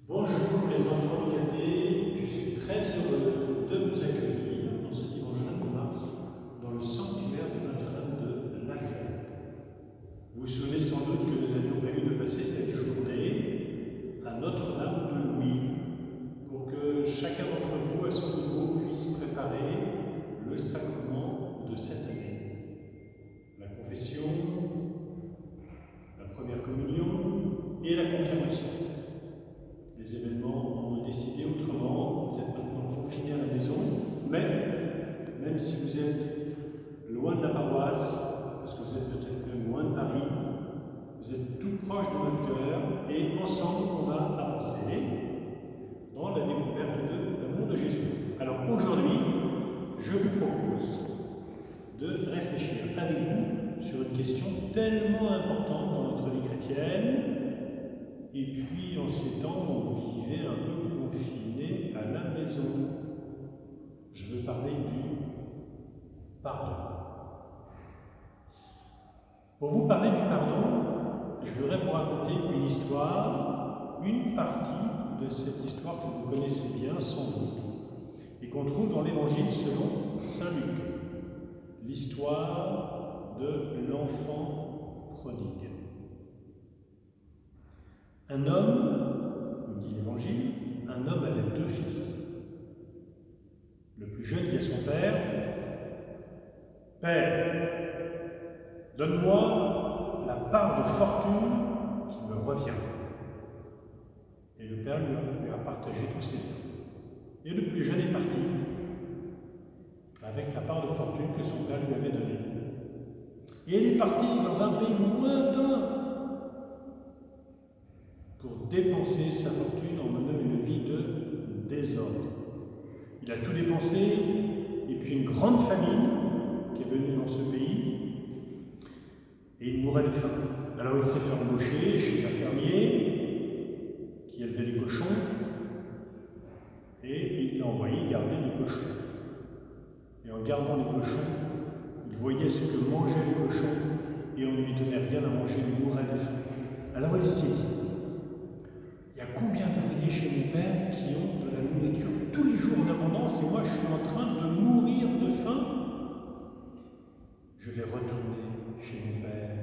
Bonjour les enfants du caté, je suis très heureux de vous accueillir dans ce dimanche 22 mars dans le sanctuaire de Notre-Dame de la Salette. Vous vous souvenez sans doute que nous avions prévu de passer cette journée à Notre-Dame de Louis pour que chacun d'entre vous à son niveau puisse préparer le sacrement de cette année. La confession, la première communion et la confirmation. Les événements ont décidé autrement, vous êtes maintenant confinés à la maison, mais même si vous êtes loin de la paroisse, parce que vous êtes peut-être même loin de Paris, vous êtes tout proche de notre cœur et ensemble on va avancer dans la découverte de l'amour de Jésus. Alors aujourd'hui, je vous propose de réfléchir avec vous sur une question tellement importante dans notre vie chrétienne. Et puis, en ces temps, on vivait un peu confiné à la maison. Je veux parler du pardon. Pour vous parler du pardon, je voudrais vous raconter une histoire, une partie de cette histoire que vous connaissez bien, sans doute, et qu'on trouve dans l'Évangile selon saint Luc, l'histoire de l'enfant prodigue. Un homme, nous dit l'Évangile, un homme avait deux fils. Le plus jeune dit à son père, « Père, donne-moi la part de fortune qui me revient. » Et le père lui a partagé tous ses biens. Et le plus jeune est parti avec la part de fortune que son père lui avait donnée. Et il est parti dans un pays lointain pour dépenser sa fortune en menant une vie de désordre. Il a tout dépensé, et puis une grande famine qui est venue dans ce pays, et il mourait de faim. Alors il s'est fait embaucher chez un fermier qui élevait les cochons, et il l'a envoyé garder les cochons. Et en gardant les cochons, il voyait ce que mangeaient les cochons, et on ne lui donnait rien à manger, il mourait de faim. Alors il s'est dit, il y a combien d'ouvriers chez mon père qui ont de la nourriture tous les jours en abondance et moi je suis en train de mourir de faim? Je vais retourner chez mon père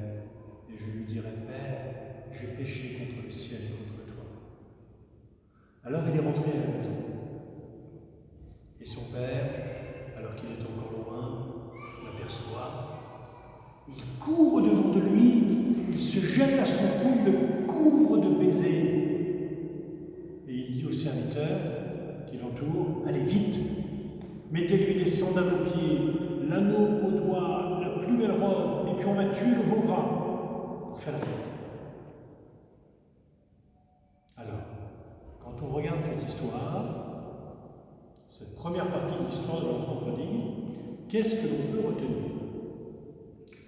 et je lui dirai, Père, j'ai péché contre le ciel et contre toi. Alors il est rentré à la maison. Et son père, alors qu'il est encore loin, l'aperçoit. Il court au-devant de lui, il se jette à son cou, le couvre de baisers. Et il dit au serviteur qui l'entoure, allez vite, mettez-lui des sandales aux pieds, l'anneau au doigt, la plus belle robe, et puis on va tuer le veau gras pour faire la fête. Alors, quand on regarde cette histoire, cette première partie de l'histoire de l'enfant prodigue, qu'est-ce que l'on peut retenir?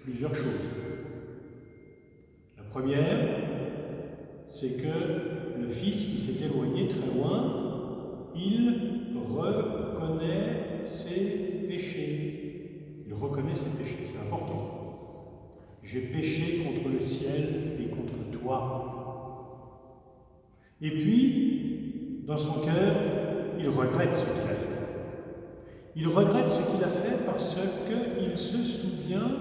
Plusieurs choses. La première, c'est que le fils qui s'est éloigné très loin, il reconnaît ses péchés. Il reconnaît ses péchés, c'est important. J'ai péché contre le ciel et contre toi. Et puis, dans son cœur, il regrette ce qu'il a fait. Il regrette ce qu'il a fait parce qu'il se souvient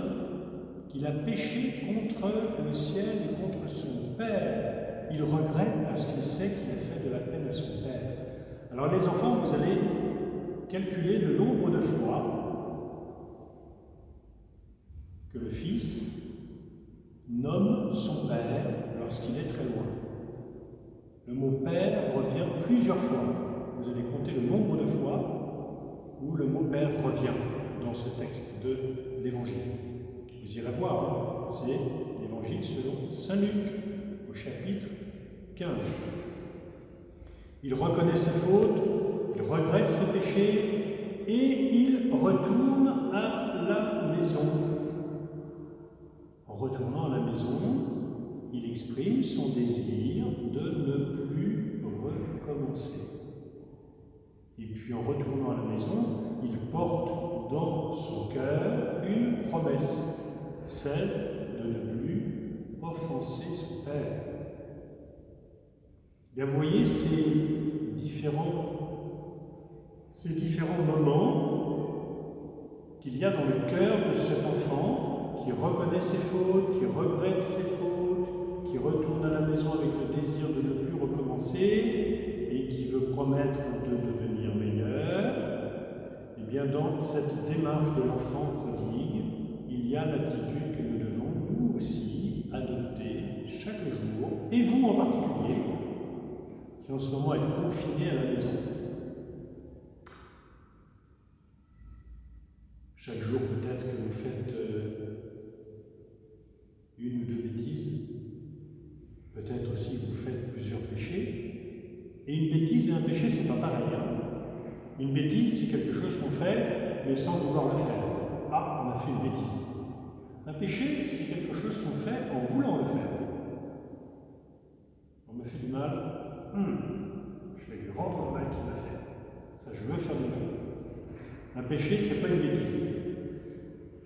qu'il a péché contre le ciel et contre son Père. Il regrette parce qu'il sait qu'il a fait de la peine à son Père. Alors les enfants, vous allez calculer le nombre de fois que le Fils nomme son Père lorsqu'il est très loin. Le mot Père revient plusieurs fois. Vous allez compter le nombre de fois où le mot Père revient dans ce texte de l'Évangile. Vous irez voir, c'est l'Évangile selon saint Luc, au chapitre 15. Il reconnaît ses fautes, il regrette ses péchés, et il retourne à la maison. En retournant à la maison, il exprime son désir de ne plus recommencer. Et puis en retournant à la maison, il porte dans son cœur une promesse, celle de ne plus offenser son Père. Bien, vous voyez ces différents moments qu'il y a dans le cœur de cet enfant qui reconnaît ses fautes, qui regrette ses fautes, qui retourne à la maison avec le désir de ne plus recommencer et qui veut promettre de devenir meilleur. Et bien, dans cette démarche de l'enfant prodigue, il y a l'attitude que nous devons, nous aussi, adopter chaque jour, et vous en particulier, qui en ce moment êtes confinés à la maison. Chaque jour, peut-être que vous faites une ou deux bêtises, peut-être aussi que vous faites plusieurs péchés. Et une bêtise et un péché, c'est pas pareil. Une bêtise, c'est quelque chose qu'on fait, mais sans vouloir le faire. Ah, on a fait une bêtise. Un péché, c'est quelque chose qu'on fait en voulant le faire. On me fait du mal, je vais lui rendre le mal qu'il m'a fait. Ça, je veux faire du mal. Un péché, c'est pas une bêtise.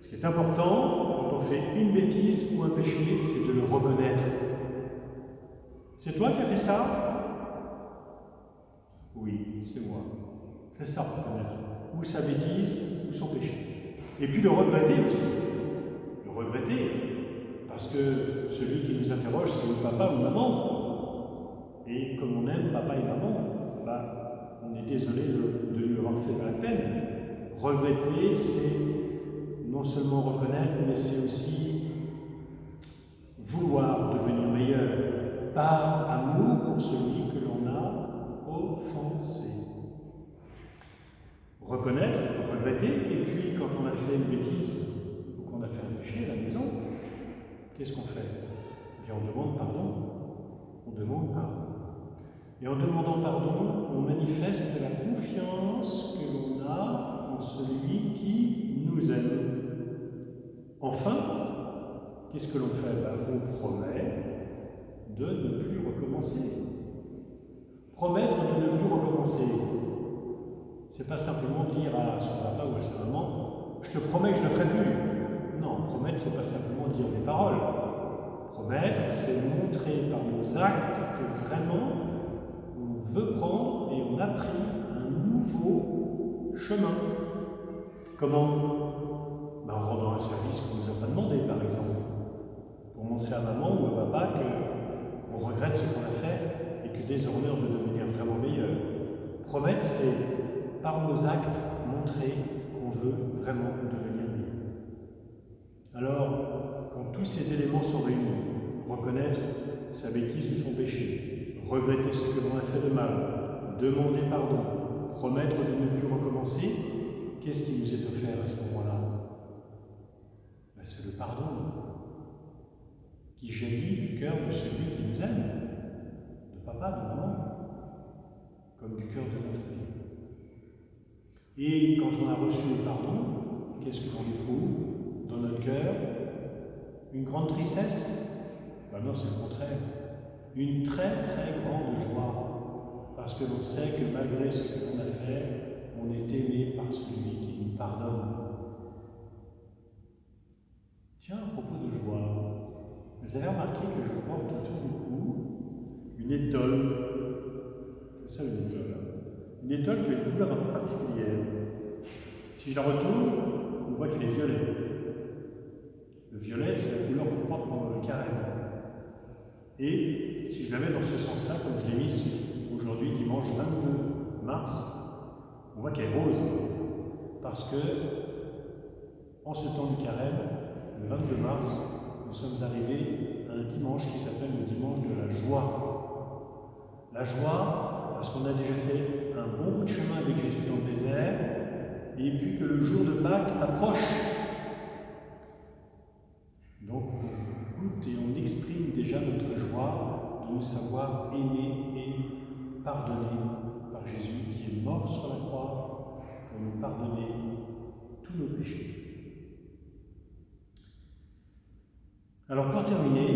Ce qui est important, quand on fait une bêtise ou un péché, c'est de le reconnaître. C'est toi qui as fait ça? Oui, c'est moi. C'est ça, reconnaître. Ou sa bêtise, ou son péché. Et puis le regretter aussi. Le regretter, parce que celui qui nous interroge, c'est papa ou maman. Et comme on aime papa et maman, on est désolé de lui avoir fait de la peine. Regretter, c'est non seulement reconnaître, mais c'est aussi vouloir devenir meilleur par amour pour celui que l'on a offensé. Reconnaître, regretter, et puis quand on a fait une bêtise ou qu'on a fait un péché à la maison, qu'est-ce qu'on fait? Eh bien, on demande pardon. On demande pardon. Et en demandant pardon, on manifeste la confiance que l'on a en celui qui nous aime. Enfin, qu'est-ce que l'on fait? On promet de ne plus recommencer. Promettre de ne plus recommencer, c'est pas simplement dire à son papa ou à sa maman « je te promets que je ne le ferai plus ». Non, promettre, c'est pas simplement dire des paroles. Promettre, c'est montrer par nos actes que vraiment on veut prendre et on a pris un nouveau chemin. Comment? En rendant un service qu'on ne nous a pas demandé, par exemple. Pour montrer à maman ou à papa qu'on regrette ce qu'on a fait et que désormais on veut devenir vraiment meilleur. Promettre, c'est par nos actes montrer qu'on veut vraiment devenir meilleur. Alors, quand tous ces éléments sont réunis, reconnaître sa bêtise ou son péché, regretter ce que l'on a fait de mal, demander pardon, promettre de ne plus recommencer, qu'est-ce qui nous est offert à ce moment-là? C'est le pardon qui jaillit du cœur de celui qui nous aime, de papa, de maman, comme du cœur de notre Dieu. Et quand on a reçu le pardon, qu'est-ce que l'on éprouve dans notre cœur? Une grande tristesse? Non, c'est le contraire. Une très très grande joie, parce que l'on sait que malgré ce que l'on a fait, on est aimé par celui qui nous pardonne. Tiens, à propos de joie, vous avez remarqué que je porte autour du cou une étole. C'est ça une étole. Une étole qui a une couleur un peu particulière. Si je la retourne, on voit qu'elle est violet. Le violet, c'est la couleur qu'on porte pendant le carême. Et si je la mets dans ce sens-là, comme je l'ai mis aujourd'hui, dimanche 22 mars, on voit qu'elle est rose. Parce que, en ce temps du carême, le 22 mars, nous sommes arrivés à un dimanche qui s'appelle le dimanche de la joie. La joie, parce qu'on a déjà fait un bon bout de chemin avec Jésus dans le désert, et puis que le jour de Pâques approche. Donc on goûte et on exprime déjà notre joie de nous savoir aimés et pardonnés par Jésus qui est mort sur la croix pour nous pardonner tous nos péchés. Alors pour terminer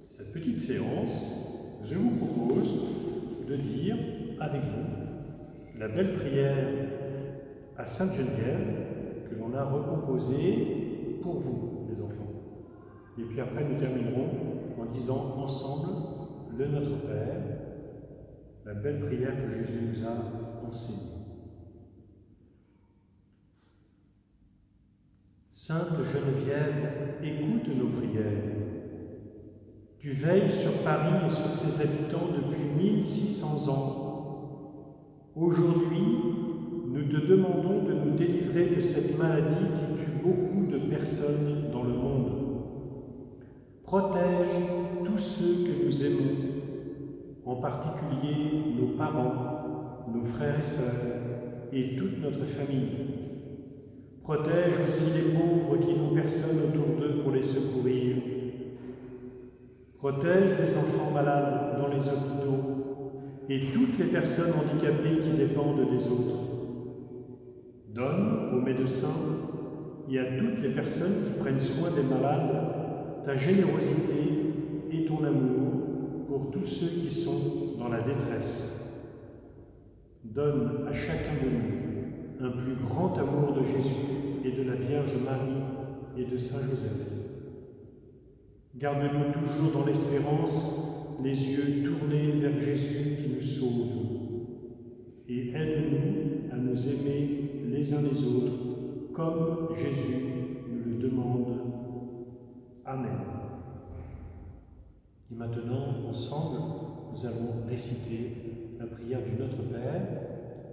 cette petite séance, je vous propose de dire avec vous la belle prière à Sainte Geneviève que l'on a recomposée pour vous, les enfants. Et puis après, nous terminerons en disant ensemble le Notre Père, la belle prière que Jésus nous a enseignée. Sainte Geneviève, écoute nos prières. Tu veilles sur Paris et sur ses habitants depuis 1600 ans. Aujourd'hui, nous te demandons de nous délivrer de cette maladie qui tue beaucoup de personnes dans le monde. Protège tous ceux que nous aimons, en particulier nos parents, nos frères et sœurs et toute notre famille. Protège aussi les pauvres qui n'ont personne autour d'eux pour les secourir. Protège les enfants malades dans les hôpitaux et toutes les personnes handicapées qui dépendent des autres. Donne aux médecins et à toutes les personnes qui prennent soin des malades ta générosité et ton amour pour tous ceux qui sont dans la détresse. Donne à chacun de nous un plus grand amour de Jésus et de la Vierge Marie et de Saint Joseph. Garde-nous toujours dans l'espérance, les yeux tournés vers Jésus qui nous sauve. Et aide-nous à nous aimer les uns les autres, comme Jésus nous le demande. Amen. Et maintenant, ensemble, nous allons réciter la prière du Notre Père.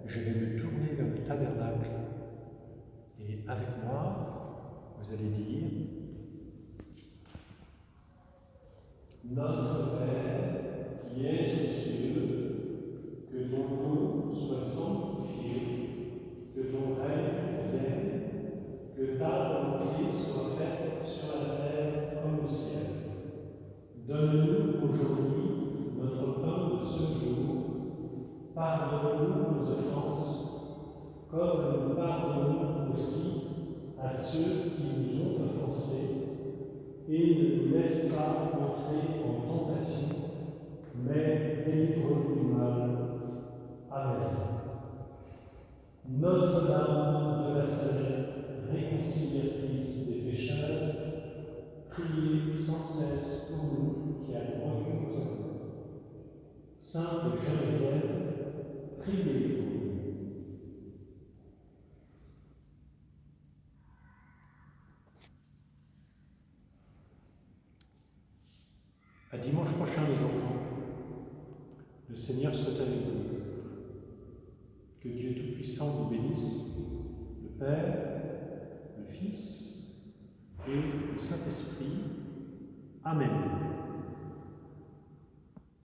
Je vais me tourner vers le tabernacle et avec moi, vous allez dire: Notre Père qui es aux cieux, que ton nom soit sanctifié, que ton règne vienne, que ta volonté soit faite sur la terre comme au ciel. Donne-nous aujourd'hui notre pain de ce jour. Pardonne-nous nos offenses, comme nous pardonnons aussi à ceux qui nous ont offensés. Et ne nous laisse pas entrer en tentation, mais délivre-nous du mal. Amen. Notre-Dame de la Salette, réconciliatrice des pécheurs, priez sans cesse pour nous qui avons recours à vous. Sainte Geneviève, priez pour nous. À dimanche prochain, les enfants. Le Seigneur soit avec vous. Que Dieu Tout-Puissant vous bénisse, le Père, le Fils et le Saint-Esprit. Amen.